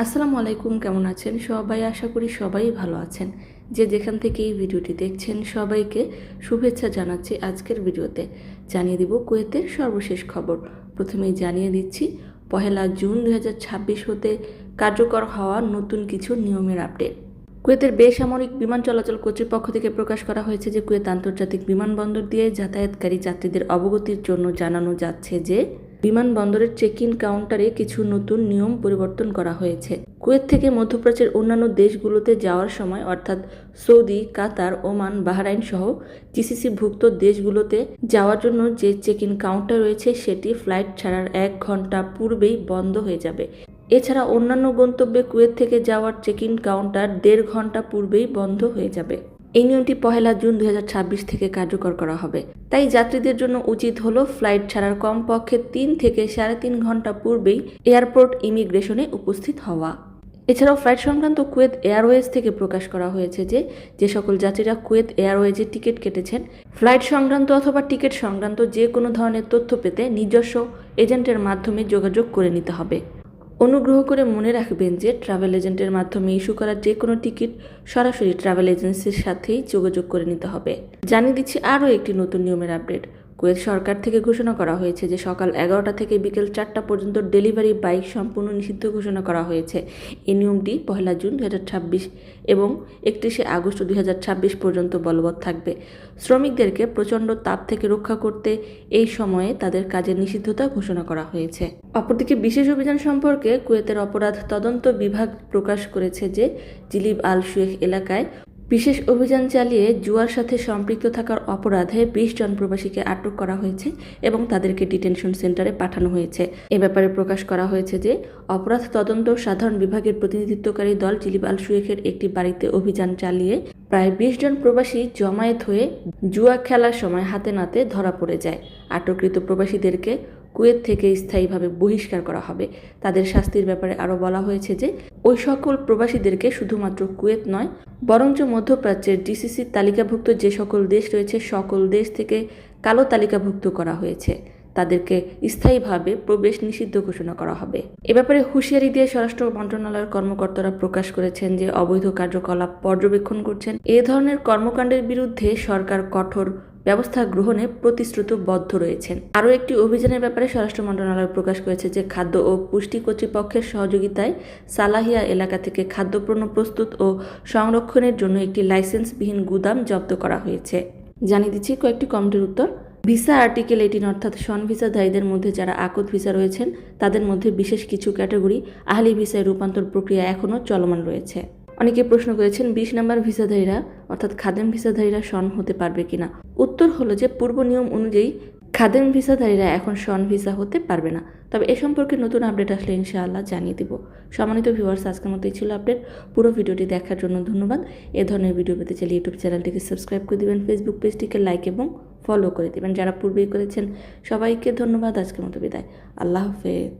আসসালামু আলাইকুম, কেমন আছেন সবাই? আশা করি সবাই ভালো আছেন। যে যেখান থেকে এই ভিডিওটি দেখছেন সবাইকে শুভেচ্ছা জানাচ্ছি। আজকের ভিডিওতে জানিয়ে দিব কুয়েতের সর্বশেষ খবর। প্রথমেই জানিয়ে দিচ্ছি 1 জুন 2026 হতে কার্যকর হওয়া নতুন কিছু নিয়মের আপডেট। কুয়েতের বেসামরিক বিমান চলাচল কর্তৃপক্ষ থেকে প্রকাশ করা হয়েছে যে কুয়েত আন্তর্জাতিক বিমানবন্দর দিয়ে যাতায়াতকারী যাত্রীদের অবগতির জন্য জানানো যাচ্ছে যে বিমানবন্দরের চেক ইন কাউন্টারে কিছু নতুন নিয়ম পরিবর্তন করা হয়েছে। কুয়েত থেকে মধ্যপ্রাচ্যের অন্যান্য দেশগুলোতে যাওয়ার সময় অর্থাৎ সৌদি, কাতার, ওমান, বাহরাইন সহ জিসিসিভুক্ত দেশগুলোতে যাওয়ার জন্য যে চেক ইন কাউন্টার রয়েছে সেটি ফ্লাইট ছাড়ার 1 ঘন্টা পূর্বেই বন্ধ হয়ে যাবে। এছাড়া অন্যান্য গন্তব্যে কুয়েত থেকে যাওয়ার চেক ইন কাউন্টার 1.5 ঘন্টা পূর্বেই বন্ধ হয়ে যাবে। এই নিয়মটি 1 জুন 2026 থেকে কার্যকর করা হবে। তাই যাত্রীদের জন্য উচিত হলো ফ্লাইট ছাড়ার কমপক্ষে 3 থেকে 3.5 ঘন্টা পূর্বেই এয়ারপোর্ট ইমিগ্রেশনে উপস্থিত হওয়া। এছাড়াও ফ্লাইট সংক্রান্ত কুয়েত এয়ারওয়েজ থেকে প্রকাশ করা হয়েছে যে সকল যাত্রীরা কুয়েত এয়ারওয়েজে টিকিট কেটেছেন, ফ্লাইট সংক্রান্ত অথবা টিকিট সংক্রান্ত যে কোনো ধরনের তথ্য পেতে নিজস্ব এজেন্টের মাধ্যমে যোগাযোগ করে নিতে হবে। অনুগ্রহ করে মনে রাখবেন যে ট্রাভেল এজেন্টের মাধ্যমে ইস্যু করা যে কোনো টিকিট সরাসরি ট্রাভেল এজেন্সির সাথেই যোগাযোগ করে নিতে হবে। জানিয়ে দিচ্ছি আরও একটি নতুন নিয়মের আপডেট। কুয়েত সরকার থেকে ঘোষণা করা হয়েছে যে সকাল 11টা থেকে বিকেল 4টা পর্যন্ত ডেলিভারি বাইক সম্পূর্ণ নিষিদ্ধ ঘোষণা করা হয়েছে। এই নিয়মটি 1 জুন 2026 এবং 31 আগস্ট 2026 পর্যন্ত বলবৎ থাকবে। শ্রমিকদেরকে প্রচণ্ড তাপ থেকে রক্ষা করতে এই সময়ে তাদের কাজের নিষিদ্ধতা ঘোষণা করা হয়েছে। অপরদিকে বিশেষ অভিযান সম্পর্কে কুয়েতের অপরাধ তদন্ত বিভাগ প্রকাশ করেছে যে জিলিব আল শুয়েখ এলাকায় বিশেষ অভিযান চালিয়ে জুয়ার সাথে সম্পৃক্ত থাকার অপরাধে 20 জন প্রবাসীকে আটক করা হয়েছে এবং তাদেরকে ডিটেনশন সেন্টারে পাঠানো হয়েছে। এ ব্যাপারে প্রকাশ করা হয়েছে যে অপরাধ তদন্ত সাধারণ বিভাগের প্রতিনিধিত্বকারী দল জিলিব আল শুয়েখের একটি বাড়িতে অভিযান চালিয়ে প্রায় 20 জন প্রবাসী জমায়েত হয়ে জুয়া খেলার সময় হাতে নাতে ধরা পড়ে যায়। আটককৃত প্রবাসীদেরকে কুয়েত থেকে স্থায়ীভাবে বহিষ্কার করা হবে। তাদের শাস্তির ব্যাপারে আরও বলা হয়েছে যে ওই সকল প্রবাসীদেরকে শুধুমাত্র কুয়েত নয় বরঞ্চ মধ্যপ্রাচ্যের জিসিসির তালিকাভুক্ত যে সকল দেশ রয়েছে সকল দেশ থেকে কালো তালিকাভুক্ত করা হয়েছে, তাদেরকে স্থায়ীভাবে প্রবেশ নিষিদ্ধ ঘোষণা করা হবে। এ ব্যাপারে হুঁশিয়ারি দিয়ে স্বরাষ্ট্র মন্ত্রণালয়ের কর্মকর্তারা প্রকাশ করেছেন যে অবৈধ কার্যকলাপ পর্যবেক্ষণ করছেন। এ ধরনের কর্মকাণ্ডের বিরুদ্ধে সরকার কঠোর ব্যবস্থা গ্রহণে প্রতিশ্রুতিবদ্ধ রয়েছেন। আরও একটি অভিযানের ব্যাপারে স্বরাষ্ট্র মন্ত্রণালয় প্রকাশ করেছে যে খাদ্য ও পুষ্টি কর্তৃপক্ষের সহযোগিতায় সালাহিয়া এলাকা থেকে খাদ্যপণ্য প্রস্তুত ও সংরক্ষণের জন্য একটি লাইসেন্সবিহীন গুদাম জব্দ করা হয়েছে। জানিয়ে দিচ্ছি কয়েকটি কমেন্টের উত্তর। ভিসা আর্টিকেল 18 অর্থাৎ শন ভিসাধারীদের মধ্যে যারা আকদ ভিসা রয়েছেন তাদের মধ্যে বিশেষ কিছু ক্যাটাগরি আহলি ভিসায় রূপান্তর প্রক্রিয়া এখনও চলমান রয়েছে। অনেকে প্রশ্ন করেছেন 20 নম্বর ভিসাধারীরা অর্থাৎ খাদেম ভিসাধারীরা শন হতে পারবে কিনা। উত্তর হলো যে পূর্ব নিয়ম অনুযায়ী খাদেম ভিসাধারীরা এখন শন ভিসা হতে পারবে না। তবে এ সম্পর্কে নতুন আপডেট আসলে ইনশাআল্লাহ জানিয়ে দিব। সম্মানিত ভিউয়ার্স, আজকের মতো এই ছিল আপডেট। পুরো ভিডিওটি দেখার জন্য ধন্যবাদ। এ ধরনের ভিডিও পেতে চাইলে ইউটিউব চ্যানেলটিকে সাবস্ক্রাইব করে দিবেন, ফেসবুক পেজটিকে লাইক এবং ফলো করে দিবেন। যারা পূর্বেই করেছেন সবাইকে ধন্যবাদ। আজকের মতো বিদায়। আল্লাহ হাফেজ।